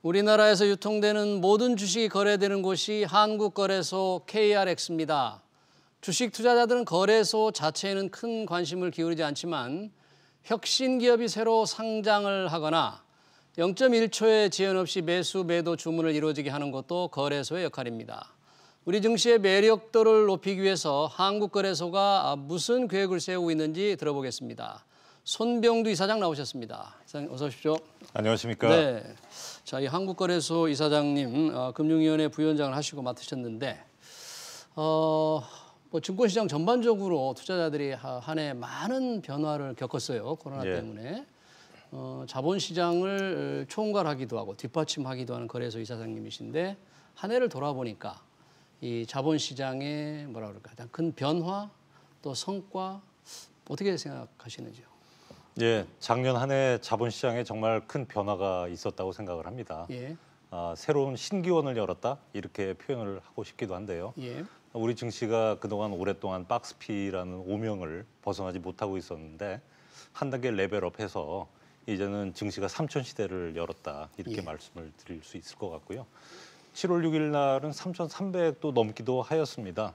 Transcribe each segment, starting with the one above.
우리나라에서 유통되는 모든 주식이 거래되는 곳이 한국거래소 KRX입니다. 주식 투자자들은 거래소 자체에는 큰 관심을 기울이지 않지만 혁신 기업이 새로 상장을 하거나 0.1초의 지연 없이 매수, 매도 주문을 이루어지게 하는 것도 거래소의 역할입니다. 우리 증시의 매력도를 높이기 위해서 한국거래소가 무슨 계획을 세우고 있는지 들어보겠습니다. 손병두 이사장 나오셨습니다. 이사장 어서 오십시오. 안녕하십니까. 네, 자, 이 한국거래소 이사장님 금융위원회 부위원장을 하시고 맡으셨는데 뭐 증권시장 전반적으로 투자자들이 한 해 많은 변화를 겪었어요. 코로나 때문에. 자본시장을 총괄하기도 하고 뒷받침하기도 하는 거래소 이사장님이신데 한 해를 돌아보니까 이 자본시장의 뭐라 그럴까 가장 큰 변화 또 성과 어떻게 생각하시는지요? 예, 작년 한 해 자본시장에 정말 큰 변화가 있었다고 생각을 합니다. 예. 새로운 신기원을 열었다 이렇게 표현을 하고 싶기도 한데요. 예. 우리 증시가 그동안 오랫동안 박스피라는 오명을 벗어나지 못하고 있었는데 한 단계 레벨업해서 이제는 증시가 3천 시대를 열었다 이렇게 말씀을 드릴 수 있을 것 같고요. 7월 6일 날은 3,300도 넘기도 하였습니다.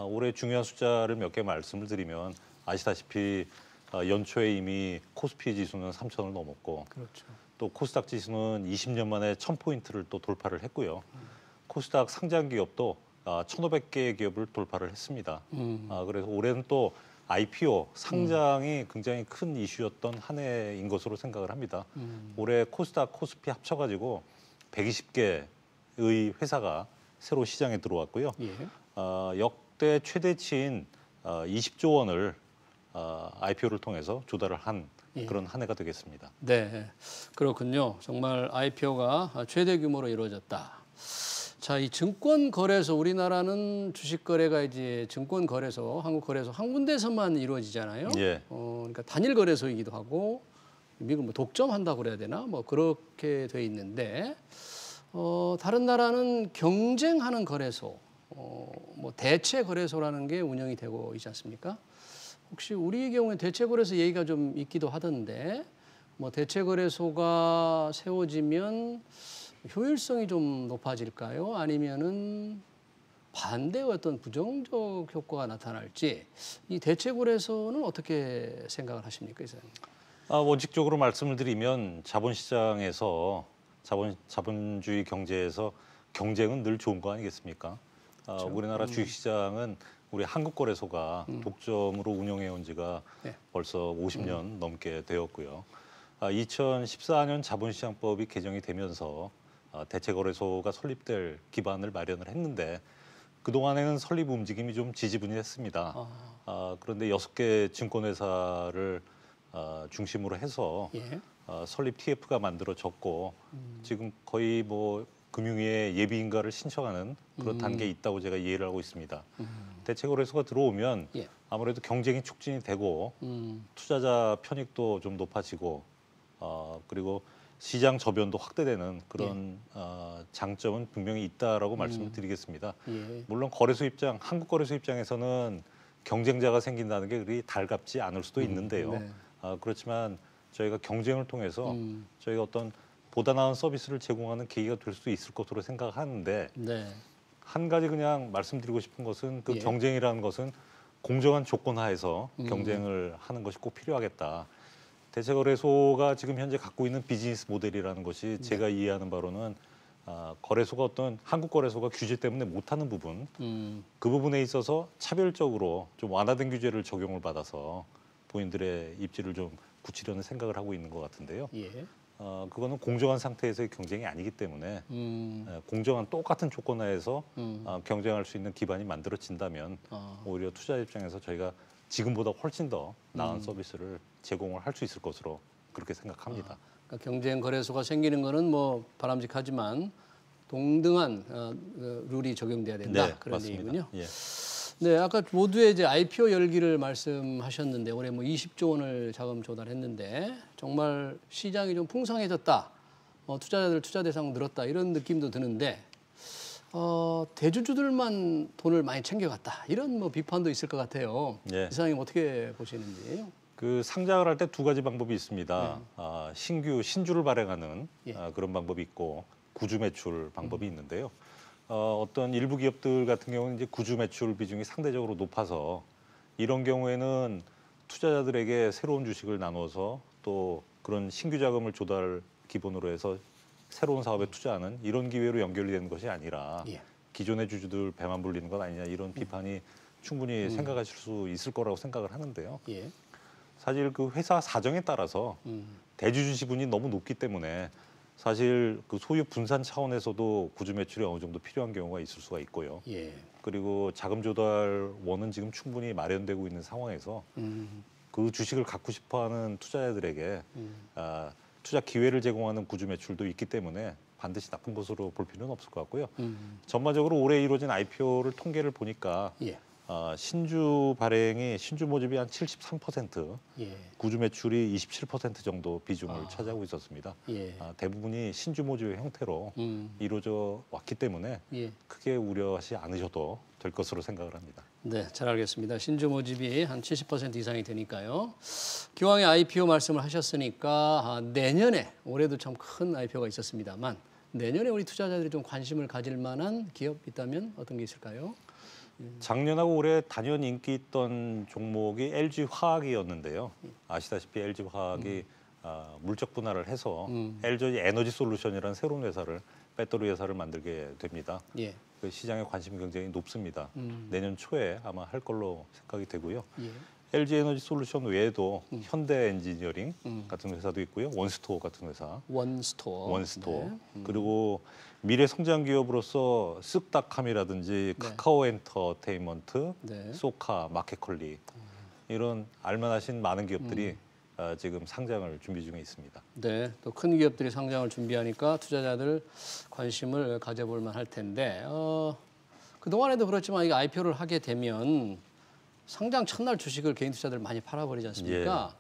올해 중요한 숫자를 몇 개 말씀을 드리면 아시다시피 연초에 이미 코스피 지수는 3,000을 넘었고 그렇죠. 또 코스닥 지수는 20년 만에 1,000포인트를 또 돌파를 했고요. 코스닥 상장 기업도 1,500개의 기업을 돌파를 했습니다. 그래서 올해는 또 IPO 상장이 굉장히 큰 이슈였던 한 해인 것으로 생각을 합니다. 올해 코스닥, 코스피 합쳐가지고 120개의 회사가 새로 시장에 들어왔고요. 예. 역대 최대치인 20조 원을 IPO를 통해서 조달을 한 그런 한 해가 되겠습니다. 네, 그렇군요. 정말 IPO가 최대 규모로 이루어졌다. 자, 이 증권거래소 우리나라는 주식거래가 이제 증권거래소, 한국거래소 한 군데서만 이루어지잖아요. 예. 그러니까 단일 거래소이기도 하고 미국 뭐 독점한다고 그래야 되나 뭐 그렇게 돼 있는데 다른 나라는 경쟁하는 거래소, 뭐 대체 거래소라는 게 운영이 되고 있지 않습니까? 혹시 우리의 경우에 대체 거래소 얘기가 좀 있기도 하던데 뭐 대체 거래소가 세워지면 효율성이 좀 높아질까요? 아니면은 반대의 어떤 부정적 효과가 나타날지 이 대체 거래소는 어떻게 생각을 하십니까, 이사님? 원칙적으로 말씀을 드리면 자본시장에서 자본주의 경제에서 경쟁은 늘 좋은 거 아니겠습니까? 그렇죠. 우리나라 주식시장은 우리 한국거래소가 독점으로 운영해 온 지가 벌써 50년 넘게 되었고요. 2014년 자본시장법이 개정이 되면서 대체거래소가 설립될 기반을 마련을 했는데 그동안에는 설립 움직임이 좀 지지분이했습니다. 그런데 6개 증권회사를 중심으로 해서 설립 TF가 만들어졌고 지금 거의 뭐 금융위에 예비인가를 신청하는 그런 단계에 있다고 제가 이해를 하고 있습니다. 대체거래소가 들어오면 아무래도 경쟁이 촉진이 되고 투자자 편익도 좀 높아지고 그리고 시장 저변도 확대되는 그런 장점은 분명히 있다라고 말씀을 드리겠습니다. 물론 거래소 입장, 한국거래소 입장에서는 경쟁자가 생긴다는 게 그리 달갑지 않을 수도 있는데요. 그렇지만 저희가 경쟁을 통해서 저희가 어떤 보다 나은 서비스를 제공하는 계기가 될 수 있을 것으로 생각하는데 한 가지 그냥 말씀드리고 싶은 것은 그 경쟁이라는 것은 공정한 조건 하에서 경쟁을 하는 것이 꼭 필요하겠다. 대체거래소가 지금 현재 갖고 있는 비즈니스 모델이라는 것이 제가 이해하는 바로는 거래소가 어떤 한국거래소가 규제 때문에 못하는 부분 그 부분에 있어서 차별적으로 좀 완화된 규제를 적용을 받아서 본인들의 입지를 좀 굳히려는 생각을 하고 있는 것 같은데요. 그거는 공정한 상태에서의 경쟁이 아니기 때문에 공정한 똑같은 조건 하에서 경쟁할 수 있는 기반이 만들어진다면 오히려 투자 입장에서 저희가 지금보다 훨씬 더 나은 서비스를 제공을 할 수 있을 것으로 그렇게 생각합니다. 그러니까 경쟁 거래소가 생기는 거는 뭐 바람직하지만 동등한 룰이 적용돼야 된다. 그런 맞습니다. 얘기군요. 네, 아까 모두의 이제 IPO 열기를 말씀하셨는데 올해 뭐 20조 원을 자금 조달했는데 정말 시장이 좀 풍성해졌다. 투자자들 투자 대상 늘었다 이런 느낌도 드는데 대주주들만 돈을 많이 챙겨갔다 이런 뭐 비판도 있을 것 같아요. 이사장님 어떻게 보시는지? 그 상장을 할 때 두 가지 방법이 있습니다. 신주를 발행하는 예. 그런 방법이 있고 구주 매출 방법이 있는데요. 어떤 일부 기업들 같은 경우는 이제 구주 매출 비중이 상대적으로 높아서 이런 경우에는 투자자들에게 새로운 주식을 나눠서 또 그런 신규 자금을 조달 기본으로 해서 새로운 사업에 투자하는 이런 기회로 연결이 되는 것이 아니라 예. 기존의 주주들 배만 불리는 것 아니냐 이런 비판이 충분히 생각하실 수 있을 거라고 생각을 하는데요. 예. 사실 그 회사 사정에 따라서 대주주 지분이 너무 높기 때문에 사실 그 소유 분산 차원에서도 구주 매출이 어느 정도 필요한 경우가 있을 수가 있고요. 예. 그리고 자금 조달원은 지금 충분히 마련되고 있는 상황에서 그 주식을 갖고 싶어하는 투자자들에게 투자 기회를 제공하는 구주 매출도 있기 때문에 반드시 나쁜 것으로 볼 필요는 없을 것 같고요. 전반적으로 올해 이루어진 IPO를 통계를 보니까 예. 신주 발행이 신주 모집이 한 73%, 예. 구주 매출이 27% 정도 비중을 차지하고 있었습니다. 예. 대부분이 신주 모집의 형태로 이루어져 왔기 때문에 예. 크게 우려하지 않으셔도 될 것으로 생각을 합니다. 네, 잘 알겠습니다. 신주 모집이 한 70% 이상이 되니까요. 기왕에 IPO 말씀을 하셨으니까 내년에 올해도 참 큰 IPO가 있었습니다만 내년에 우리 투자자들이 좀 관심을 가질 만한 기업 있다면 어떤 게 있을까요? 작년하고 올해 단연 인기 있던 종목이 LG화학이었는데요. 아시다시피 LG화학이 물적 분할을 해서 LG 에너지 솔루션이라는 새로운 회사를 배터리 회사를 만들게 됩니다. 예. 그 시장에 관심이 굉장히 높습니다. 내년 초에 아마 할 걸로 생각이 되고요. 예. LG 에너지 솔루션 외에도 현대 엔지니어링 같은 회사도 있고요. 원스토어 같은 회사. 원스토어. 네. 그리고 미래 성장 기업으로서 쓱닷컴이라든지 카카오 엔터테인먼트, 네. 소카, 마켓컬리 이런 알만하신 많은 기업들이 지금 상장을 준비 중에 있습니다. 네, 또 큰 기업들이 상장을 준비하니까 투자자들 관심을 가져볼 만할 텐데 그동안에도 그렇지만 이게 IPO를 하게 되면 상장 첫날 주식을 개인 투자들 많이 팔아버리지 않습니까?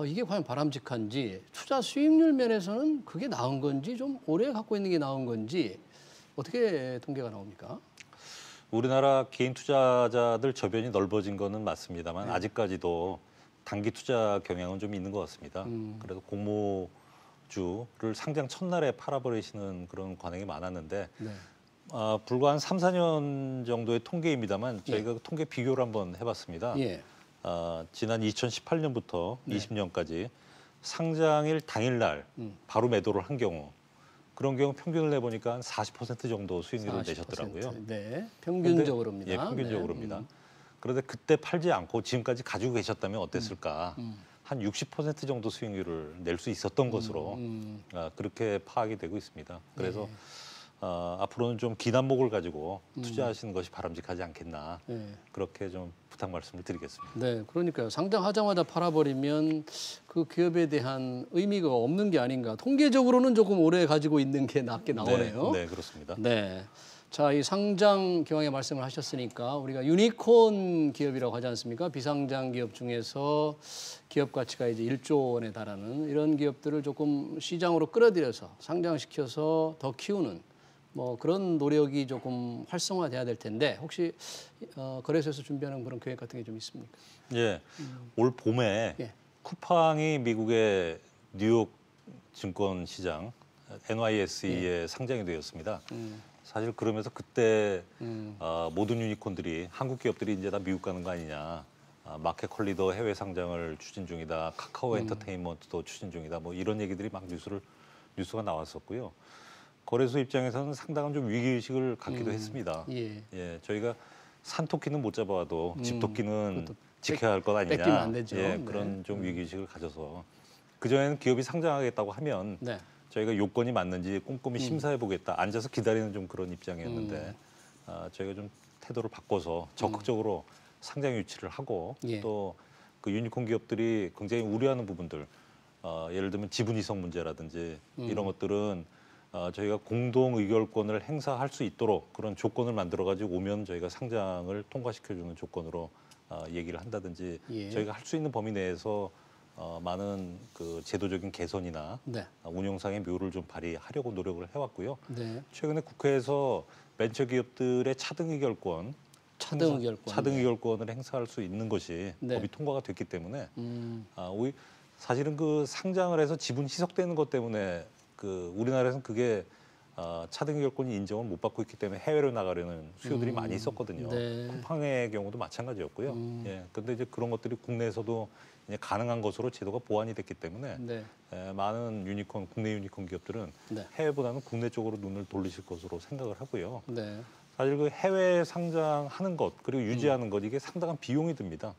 이게 과연 바람직한지 투자 수익률 면에서는 그게 나은 건지 좀 오래 갖고 있는 게 나은 건지 어떻게 통계가 나옵니까? 우리나라 개인 투자자들 저변이 넓어진 거는 맞습니다만 아직까지도 단기 투자 경향은 좀 있는 것 같습니다. 그래서 공모주를 상장 첫날에 팔아버리시는 그런 관행이 많았는데 네. 불과 한 3, 4년 정도의 통계입니다만 저희가 통계 비교를 한번 해봤습니다. 예. 지난 2018년부터 20년까지 상장일 당일날 바로 매도를 한 경우 그런 경우 평균을 내보니까 한 40% 정도 수익률을 40%. 내셨더라고요. 네, 평균적으로입니다. 예, 평균적으로입니다. 그런데 그때 팔지 않고 지금까지 가지고 계셨다면 어땠을까? 한 60% 정도 수익률을 낼 수 있었던 것으로 그렇게 파악이 되고 있습니다. 그래서 앞으로는 좀 긴 안목을 가지고 투자하시는 것이 바람직하지 않겠나 그렇게 좀 부탁 말씀을 드리겠습니다. 네, 그러니까요. 상장하자마자 팔아버리면 그 기업에 대한 의미가 없는 게 아닌가. 통계적으로는 조금 오래 가지고 있는 게 낫게 나오네요. 네, 그렇습니다. 네. 자, 이 상장 기왕에 말씀을 하셨으니까 우리가 유니콘 기업이라고 하지 않습니까? 비상장 기업 중에서 기업 가치가 이제 1조 원에 달하는 이런 기업들을 조금 시장으로 끌어들여서 상장시켜서 더 키우는 뭐 그런 노력이 조금 활성화돼야 될 텐데 혹시 거래소에서 준비하는 그런 계획 같은 게 좀 있습니까? 예, 올 봄에 예. 쿠팡이 미국의 뉴욕 증권 시장 NYSE에 상장이 되었습니다. 사실 그러면서 그때 모든 유니콘들이 한국 기업들이 이제 다 미국 가는 거 아니냐. 마켓컬리도 해외 상장을 추진 중이다. 카카오 엔터테인먼트도 추진 중이다. 뭐 이런 얘기들이 막 뉴스가 나왔었고요. 거래소 입장에서는 상당한 좀 위기의식을 갖기도 했습니다. 예, 저희가 산토끼는 못 잡아도 집토끼는 지켜야 할 것 아니냐. 뺏기면 안 되죠. 예, 그런 좀 위기의식을 가져서 그전에는 기업이 상장하겠다고 하면 네. 저희가 요건이 맞는지 꼼꼼히 심사해보겠다. 앉아서 기다리는 좀 그런 입장이었는데 저희가 좀 태도를 바꿔서 적극적으로 상장 유치를 하고 또 그 유니콘 기업들이 굉장히 우려하는 부분들 예를 들면 지분 이성 문제라든지 이런 것들은 저희가 공동 의결권을 행사할 수 있도록 그런 조건을 만들어가지고 오면 저희가 상장을 통과시켜주는 조건으로 얘기를 한다든지 저희가 할 수 있는 범위 내에서 많은 그 제도적인 개선이나 운영상의 묘를 좀 발휘하려고 노력을 해왔고요. 최근에 국회에서 벤처 기업들의 차등 의결권 차등 의결권. 차등 의결권을 행사할 수 있는 것이 네. 법이 통과가 됐기 때문에 사실은 그 상장을 해서 지분 희석되는 것 때문에 그 우리나라에서는 그게 차등 의결권이 인정을 못 받고 있기 때문에 해외로 나가려는 수요들이 많이 있었거든요. 네. 쿠팡의 경우도 마찬가지였고요. 예, 근데 이제 그런 것들이 국내에서도 이제 가능한 것으로 제도가 보완이 됐기 때문에 네. 많은 유니콘, 국내 유니콘 기업들은 네. 해외보다는 국내 쪽으로 눈을 돌리실 것으로 생각을 하고요. 네. 사실 그 해외 상장하는 것 그리고 유지하는 것 이게 상당한 비용이 듭니다.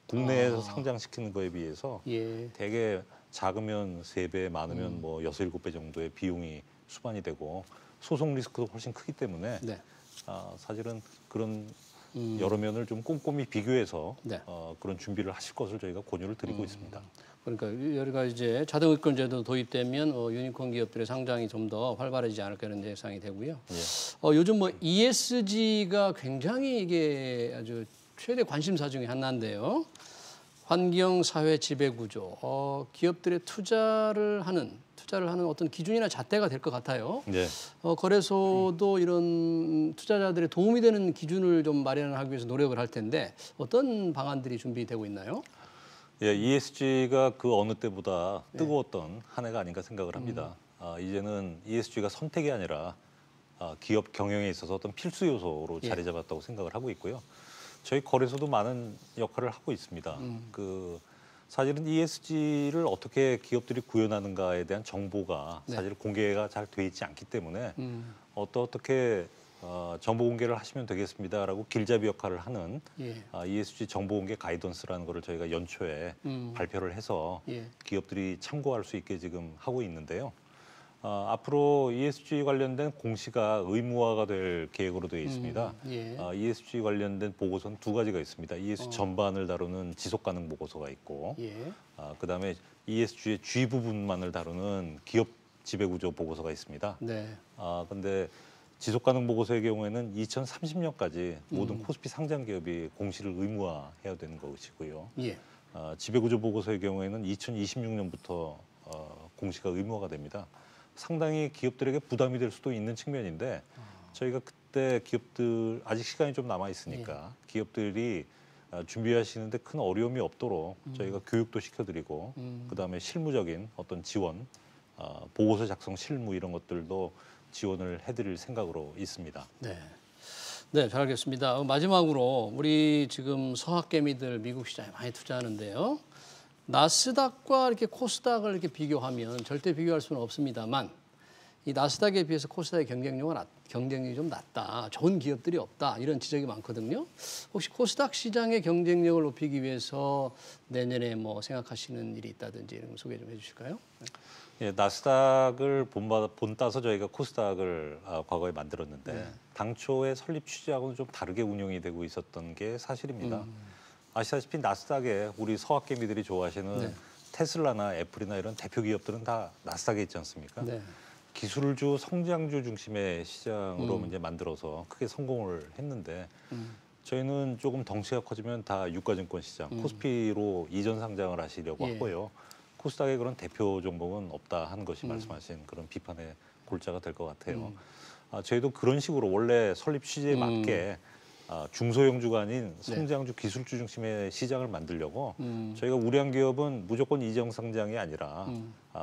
국내에서 상장시키는 거에 비해서 예. 되게 작으면 3배, 많으면 뭐 6, 7배 정도의 비용이 수반이 되고 소송 리스크도 훨씬 크기 때문에 네. 사실은 그런 여러 면을 좀 꼼꼼히 비교해서 네. 그런 준비를 하실 것을 저희가 권유를 드리고 있습니다. 그러니까 여러 가지 이제 자동 의권 제도 도입되면 유니콘 기업들의 상장이 좀 더 활발해지지 않을까 이런 예상이 되고요. 예. 요즘 뭐 ESG가 굉장히 이게 아주 최대 관심사 중에 하나인데요. 환경, 사회, 지배 구조, 기업들의 투자를 하는 어떤 기준이나 잣대가 될 것 같아요. 네. 거래소도 이런 투자자들의 도움이 되는 기준을 좀 마련하기 위해서 노력을 할 텐데 어떤 방안들이 준비되고 있나요? 예, ESG가 그 어느 때보다 뜨거웠던 한 해가 아닌가 생각을 합니다. 이제는 ESG가 선택이 아니라 기업 경영에 있어서 어떤 필수 요소로 자리 잡았다고 생각을 하고 있고요. 저희 거래소도 많은 역할을 하고 있습니다. 그 사실은 ESG를 어떻게 기업들이 구현하는가에 대한 정보가 사실 공개가 잘 돼 있지 않기 때문에 어떻게 정보 공개를 하시면 되겠습니다라고 길잡이 역할을 하는 ESG 정보 공개 가이던스라는 거를 저희가 연초에 발표를 해서 기업들이 참고할 수 있게 지금 하고 있는데요. 앞으로 ESG 관련된 공시가 의무화가 될 계획으로 되어 있습니다. ESG 관련된 보고서는 2가지가 있습니다. ESG 전반을 다루는 지속 가능 보고서가 있고, 그다음에 ESG의 G 부분만을 다루는 기업 지배 구조 보고서가 있습니다. 네. 근데 지속 가능 보고서의 경우에는 2030년까지 모든 코스피 상장 기업이 공시를 의무화해야 되는 것이고요. 지배 구조 보고서의 경우에는 2026년부터 공시가 의무화가 됩니다. 상당히 기업들에게 부담이 될 수도 있는 측면인데 저희가 그때 기업들 아직 시간이 좀 남아 있으니까 기업들이 준비하시는데 큰 어려움이 없도록 저희가 교육도 시켜드리고 그다음에 실무적인 어떤 지원, 보고서 작성 실무 이런 것들도 지원을 해드릴 생각으로 있습니다. 네. 네, 잘 알겠습니다. 마지막으로 우리 지금 서학개미들 미국 시장에 많이 투자하는데요. 나스닥과 이렇게 코스닥을 이렇게 비교하면 절대 비교할 수는 없습니다만 이 나스닥에 비해서 코스닥의 경쟁력이 좀 낮다. 좋은 기업들이 없다. 이런 지적이 많거든요. 혹시 코스닥 시장의 경쟁력을 높이기 위해서 내년에 뭐 생각하시는 일이 있다든지 이런 거 소개 좀 해주실까요? 예, 나스닥을 본따서 저희가 코스닥을 과거에 만들었는데 당초의 설립 취지하고는 좀 다르게 운영이 되고 있었던 게 사실입니다. 아시다시피 나스닥에 우리 서학개미들이 좋아하시는 테슬라나 애플이나 이런 대표 기업들은 다 나스닥에 있지 않습니까? 기술주, 성장주 중심의 시장으로 이제 만들어서 크게 성공을 했는데 저희는 조금 덩치가 커지면 다 유가증권 시장, 코스피로 이전 상장을 하시려고 하고요. 코스닥에 그런 대표 종목은 없다 하는 것이 말씀하신 그런 비판의 골자가 될 것 같아요. 저희도 그런 식으로 원래 설립 취지에 맞게 중소형주가 아닌 성장주, 기술주 중심의 시장을 만들려고 저희가 우량 기업은 무조건 이전 상장이 아니라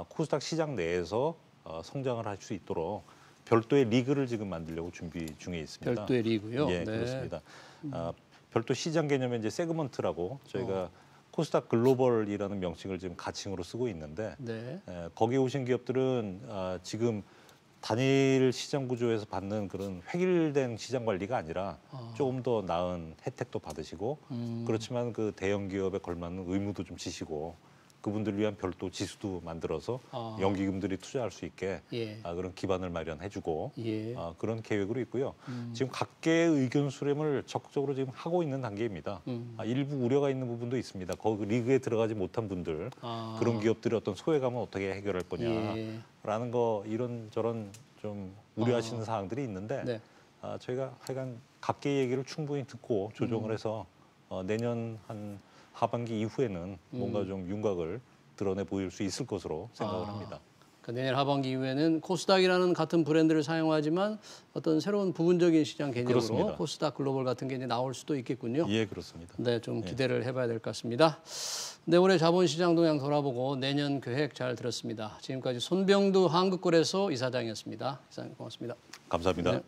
코스닥 시장 내에서 성장을 할 수 있도록 별도의 리그를 지금 만들려고 준비 중에 있습니다. 별도의 리그요? 예, 그렇습니다. 별도 시장 개념의 이제 세그먼트라고 저희가 코스닥 글로벌이라는 명칭을 지금 가칭으로 쓰고 있는데 거기 오신 기업들은 지금 단일 시장 구조에서 받는 그런 획일된 시장 관리가 아니라 조금 더 나은 혜택도 받으시고 그렇지만 그 대형 기업에 걸맞는 의무도 좀 지시고 그분들을 위한 별도 지수도 만들어서 연기금들이 투자할 수 있게 그런 기반을 마련해주고 그런 계획으로 있고요. 지금 각계의 의견 수렴을 적극적으로 지금 하고 있는 단계입니다. 일부 우려가 있는 부분도 있습니다. 거기 리그에 들어가지 못한 분들 그런 기업들의 어떤 소외감은 어떻게 해결할 거냐라는 거 이런저런 좀 우려하시는 사항들이 있는데 저희가 하여간 각계의 얘기를 충분히 듣고 조정을 해서 내년 한 하반기 이후에는 뭔가 좀 윤곽을 드러내 보일 수 있을 것으로 생각을 합니다. 내년 하반기 이후에는 코스닥이라는 같은 브랜드를 사용하지만 어떤 새로운 부분적인 시장 개념으로 그렇습니다. 코스닥 글로벌 같은 게 이제 나올 수도 있겠군요. 예, 그렇습니다. 네, 좀 기대를 해봐야 될 것 같습니다. 네, 올해 자본시장 동향 돌아보고 내년 계획 잘 들었습니다. 지금까지 손병두 한국거래소 이사장이었습니다. 이사님 고맙습니다. 감사합니다. 네.